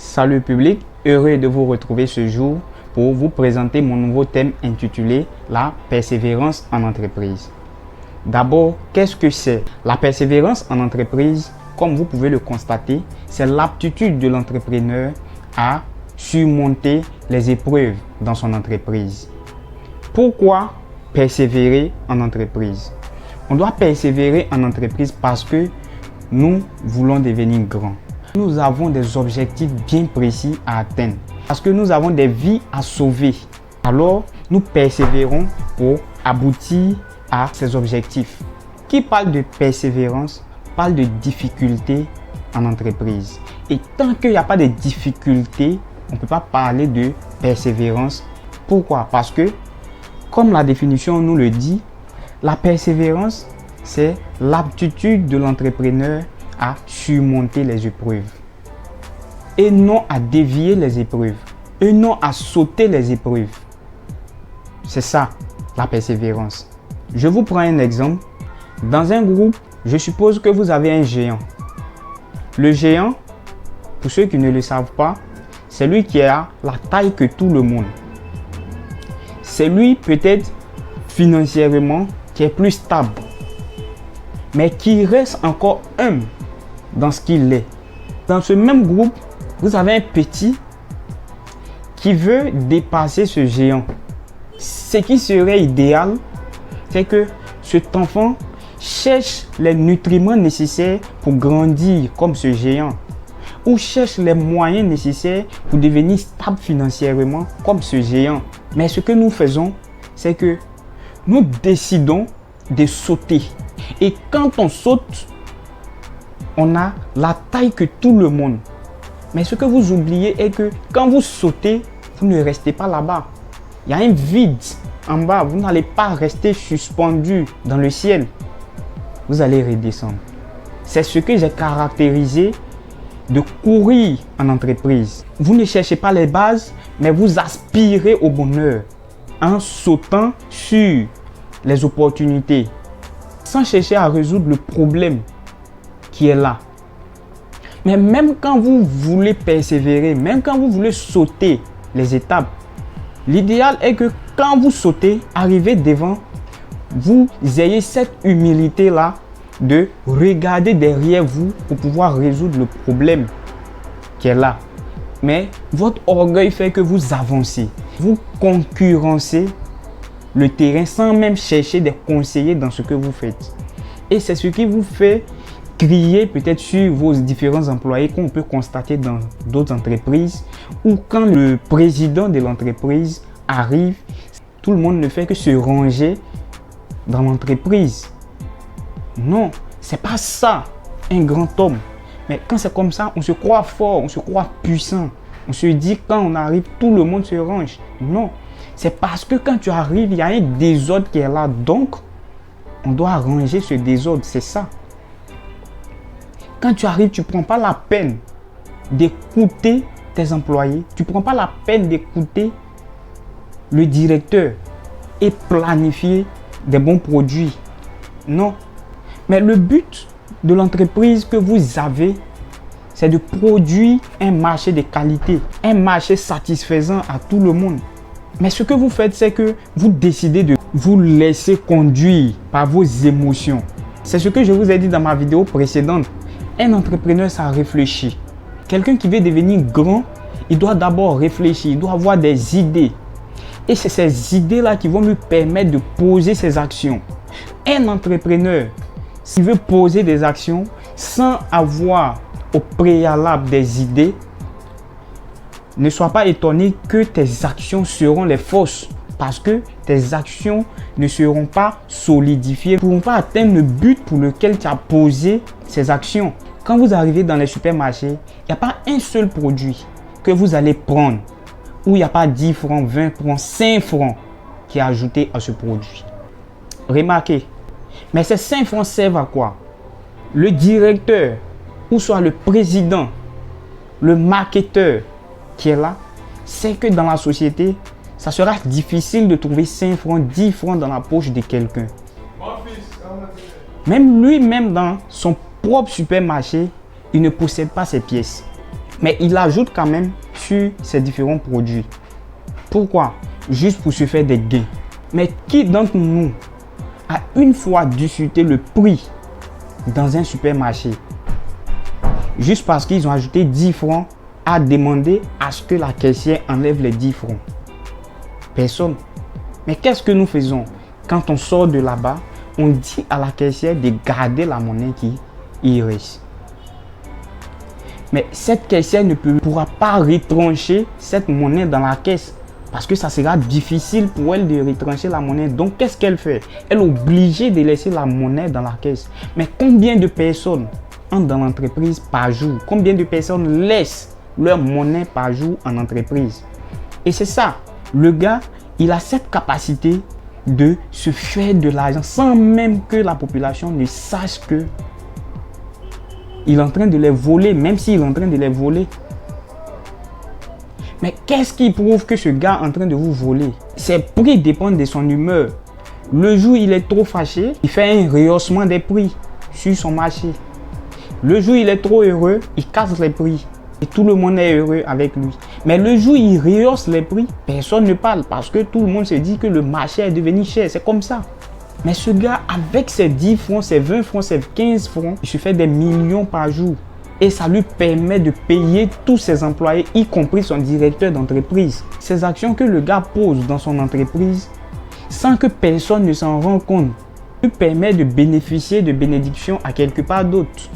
Salut public, heureux de vous retrouver ce jour pour vous présenter mon nouveau thème intitulé La persévérance en entreprise. D'abord, qu'est-ce que c'est? La persévérance en entreprise, comme vous pouvez le constater, c'est l'aptitude de l'entrepreneur à surmonter les épreuves dans son entreprise. Pourquoi persévérer en entreprise? On doit persévérer en entreprise parce que nous voulons devenir grands. Nous avons des objectifs bien précis à atteindre parce que nous avons des vies à sauver. Alors, nous persévérons pour aboutir à ces objectifs. Qui parle de persévérance parle de difficultés en entreprise. Et tant qu'il n'y a pas de difficultés, on ne peut pas parler de persévérance. Pourquoi? Parce que, comme la définition nous le dit, la persévérance, c'est l'aptitude de l'entrepreneur à surmonter les épreuves et non à dévier les épreuves et non à sauter les épreuves. C'est ça la persévérance. Je vous prends un exemple. Dans un groupe, je suppose que vous avez un géant. Le géant, pour ceux qui ne le savent pas, c'est lui qui a la taille que tout le monde. C'est lui peut-être financièrement qui est plus stable, mais qui reste encore humble dans ce qu'il est. Dans ce même groupe, vous avez un petit qui veut dépasser ce géant. Ce qui serait idéal, c'est que cet enfant cherche les nutriments nécessaires pour grandir comme ce géant, ou cherche les moyens nécessaires pour devenir stable financièrement comme ce géant. Mais ce que nous faisons, c'est que nous décidons de sauter. Et quand on saute, on a la taille que tout le monde. Mais ce que vous oubliez est que quand vous sautez, vous ne restez pas là-bas. Il y a un vide en bas. Vous n'allez pas rester suspendu dans le ciel. Vous allez redescendre. C'est ce que j'ai caractérisé de courir en entreprise. Vous ne cherchez pas les bases, mais vous aspirez au bonheur en sautant sur les opportunités, sans chercher à résoudre le problème qui est là. Mais même quand vous voulez persévérer, même quand vous voulez sauter les étapes, l'idéal est que quand vous sautez, arrivez devant, vous ayez cette humilité-là de regarder derrière vous pour pouvoir résoudre le problème qui est là. Mais votre orgueil fait que vous avancez, vous concurrencez le terrain sans même chercher des conseillers dans ce que vous faites. Et c'est ce qui vous fait crier peut-être sur vos différents employés qu'on peut constater dans d'autres entreprises, ou quand le président de l'entreprise arrive, tout le monde ne fait que se ranger dans l'entreprise. Non, c'est pas ça un grand homme. Mais quand c'est comme ça, on se croit fort, on se croit puissant. On se dit quand on arrive, tout le monde se range. Non, c'est parce que quand tu arrives, il y a un désordre qui est là. Donc, on doit ranger ce désordre, c'est ça. Quand tu arrives, tu ne prends pas la peine d'écouter tes employés. Tu ne prends pas la peine d'écouter le directeur et planifier des bons produits. Non. Mais le but de l'entreprise que vous avez, c'est de produire un marché de qualité, un marché satisfaisant à tout le monde. Mais ce que vous faites, c'est que vous décidez de vous laisser conduire par vos émotions. C'est ce que je vous ai dit dans ma vidéo précédente. Un entrepreneur, ça réfléchit. Quelqu'un qui veut devenir grand, il doit d'abord réfléchir, il doit avoir des idées. Et c'est ces idées-là qui vont lui permettre de poser ses actions. Un entrepreneur, s'il veut poser des actions sans avoir au préalable des idées, ne sois pas étonné que tes actions seront les fausses. Parce que tes actions ne seront pas solidifiées, ne pourront pas atteindre le but pour lequel tu as posé ces actions. Quand vous arrivez dans les supermarchés, il n'y a pas un seul produit que vous allez prendre où il n'y a pas 10 francs, 20 francs, 5 francs qui est ajouté à ce produit. Remarquez, mais ces 5 francs servent à quoi? Le directeur, ou soit le président, le marketeur qui est là, c'est que dans la société, ça sera difficile de trouver 5 francs, 10 francs dans la poche de quelqu'un. Même lui-même dans son propre supermarché, il ne possède pas ces pièces. Mais il ajoute quand même sur ses différents produits. Pourquoi? Juste pour se faire des gains. Mais qui d'entre nous a une fois discuté le prix dans un supermarché juste parce qu'ils ont ajouté 10 francs à demander à ce que la caissière enlève les 10 francs? Personne. Mais qu'est-ce que nous faisons? Quand on sort de là-bas, on dit à la caissière de garder la monnaie qui y reste. Mais cette caissière ne pourra pas retrancher cette monnaie dans la caisse parce que ça sera difficile pour elle de retrancher la monnaie. Donc, qu'est-ce qu'elle fait? Elle est obligée de laisser la monnaie dans la caisse. Mais combien de personnes entrent dans l'entreprise par jour? Combien de personnes laissent leur monnaie par jour en entreprise? Et c'est ça. Le gars, il a cette capacité de se faire de l'argent sans même que la population ne sache que il est en train de les voler, même s'il est en train de les voler. Mais qu'est-ce qui prouve que ce gars est en train de vous voler? Ses prix dépendent de son humeur. Le jour où il est trop fâché, il fait un rehaussement des prix sur son marché. Le jour où il est trop heureux, il casse les prix. Et tout le monde est heureux avec lui. Mais le jour où il rehausse les prix, personne ne parle parce que tout le monde se dit que le marché est devenu cher. C'est comme ça. Mais ce gars, avec ses 10 francs, ses 20 francs, ses 15 francs, il se fait des millions par jour. Et ça lui permet de payer tous ses employés, y compris son directeur d'entreprise. Ces actions que le gars pose dans son entreprise, sans que personne ne s'en rende compte, lui permet de bénéficier de bénédictions à quelque part d'autre.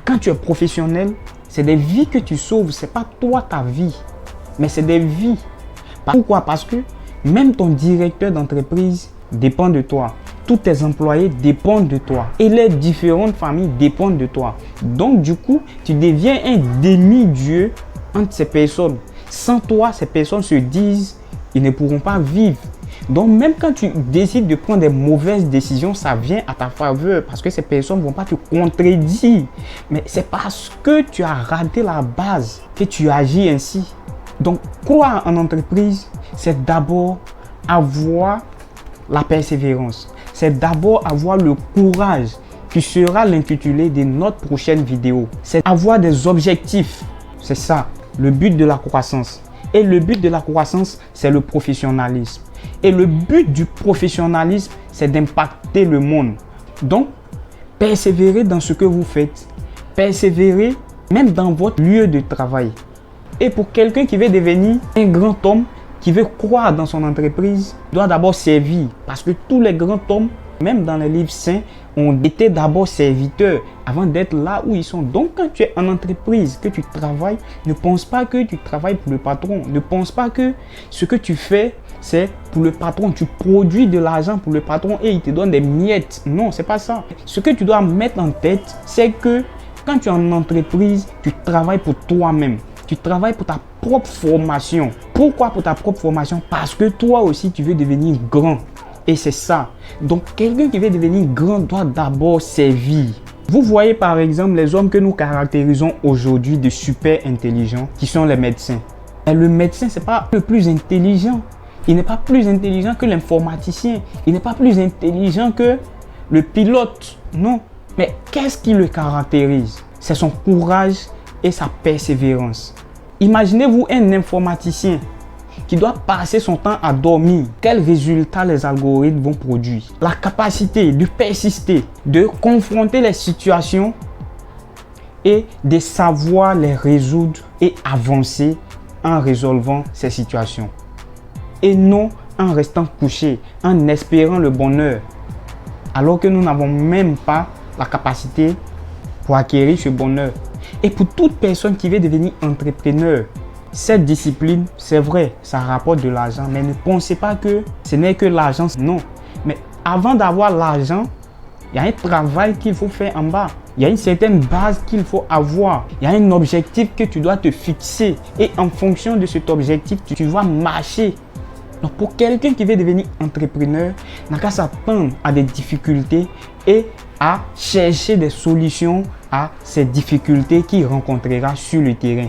Quand tu es professionnel, c'est des vies que tu sauves. Ce n'est pas toi ta vie, mais c'est des vies. Pourquoi? Parce que même ton directeur d'entreprise dépend de toi. Tous tes employés dépendent de toi. Et les différentes familles dépendent de toi. Donc du coup, tu deviens un demi-dieu entre ces personnes. Sans toi, ces personnes se disent, ils ne pourront pas vivre. Donc même quand tu décides de prendre des mauvaises décisions, ça vient à ta faveur parce que ces personnes ne vont pas te contredire. Mais c'est parce que tu as raté la base que tu agis ainsi. Donc croire en entreprise, c'est d'abord avoir la persévérance. C'est d'abord avoir le courage qui sera l'intitulé de notre prochaine vidéo. C'est avoir des objectifs. C'est ça, le but de la croissance. Et le but de la croissance, c'est le professionnalisme. Et le but du professionnalisme, c'est d'impacter le monde. Donc, persévérez dans ce que vous faites. Persévérez même dans votre lieu de travail. Et pour quelqu'un qui veut devenir un grand homme, qui veut croire dans son entreprise, doit d'abord servir. Parce que tous les grands hommes, même dans les livres saints, ont été d'abord serviteurs avant d'être là où ils sont. Donc quand tu es en entreprise, que tu travailles, ne pense pas que tu travailles pour le patron. Ne pense pas que ce que tu fais, c'est pour le patron. Tu produis de l'argent pour le patron et il te donne des miettes. Non, c'est pas ça. Ce que tu dois mettre en tête, c'est que quand tu es en entreprise, tu travailles pour toi-même. Tu travailles pour ta propre formation. Pourquoi pour ta propre formation? Parce que toi aussi, tu veux devenir grand. Et c'est ça. Donc, quelqu'un qui veut devenir grand doit d'abord servir. Vous voyez par exemple les hommes que nous caractérisons aujourd'hui de super intelligents, qui sont les médecins. Et le médecin, ce n'est pas le plus intelligent. Il n'est pas plus intelligent que l'informaticien. Il n'est pas plus intelligent que le pilote. Non. Mais qu'est-ce qui le caractérise? C'est son courage et sa persévérance. Imaginez-vous un informaticien qui doit passer son temps à dormir. Quels résultats les algorithmes vont produire? La capacité de persister, de confronter les situations et de savoir les résoudre et avancer en résolvant ces situations. Et non en restant couché, en espérant le bonheur, alors que nous n'avons même pas la capacité pour acquérir ce bonheur. Et pour toute personne qui veut devenir entrepreneur, cette discipline, c'est vrai, ça rapporte de l'argent, mais ne pensez pas que ce n'est que l'argent. Non, mais avant d'avoir l'argent, il y a un travail qu'il faut faire en bas. Il y a une certaine base qu'il faut avoir. Il y a un objectif que tu dois te fixer. Et en fonction de cet objectif, tu vas marcher. Donc pour quelqu'un qui veut devenir entrepreneur, n'a qu'à s'attendre à des difficultés et à chercher des solutions à ces difficultés qu'il rencontrera sur le terrain.